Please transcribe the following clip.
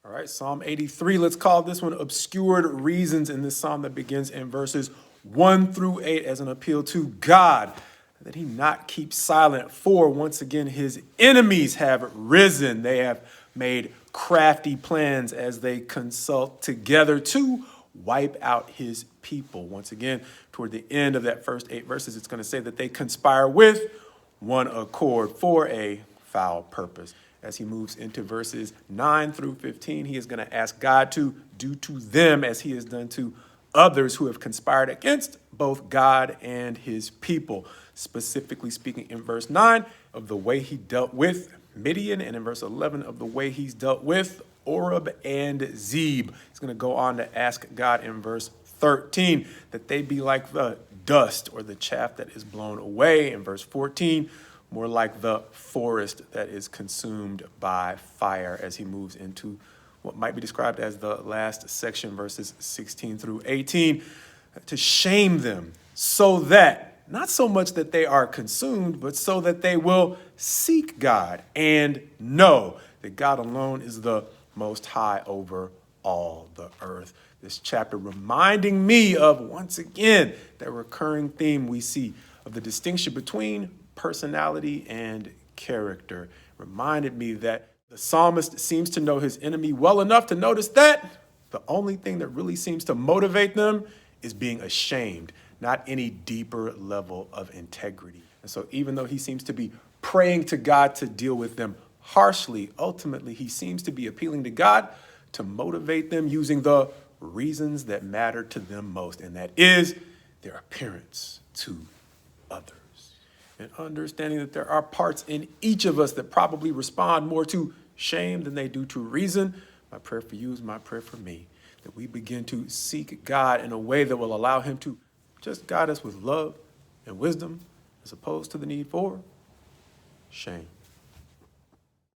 All right, Psalm 83. Let's call this one Obscured Reasons in this psalm that begins in verses 1 through 8 as an appeal to God that he not keep silent. For once again, his enemies have risen. They have made crafty plans as they consult together to wipe out his people. Once again, toward the end of that first 8 verses, it's going to say that they conspire with one accord for a foul purpose. As he moves into verses 9 through 15, he is going to ask God to do to them as he has done to others who have conspired against both God and his people. Specifically speaking in verse 9 of the way he dealt with Midian, and in verse 11 of the way he's dealt with Oreb and Zeb. He's going to go on to ask God in verse 13 that they be like the dust or the chaff that is blown away. In verse 14, more like the forest that is consumed by fire, as he moves into what might be described as the last section, verses 16 through 18, to shame them so that, not so much that they are consumed, but so that they will seek God and know that God alone is the most high over all the earth. This chapter reminding me of, once again, that recurring theme we see of the distinction between personality and character. Reminded me that the psalmist seems to know his enemy well enough to notice that the only thing that really seems to motivate them is being ashamed, not any deeper level of integrity. And so even though he seems to be praying to God to deal with them harshly, ultimately he seems to be appealing to God to motivate them using the reasons that matter to them most, and that is their appearance to others. And understanding that there are parts in each of us that probably respond more to shame than they do to reason, my prayer for you is my prayer for me, that we begin to seek God in a way that will allow him to just guide us with love and wisdom as opposed to the need for shame.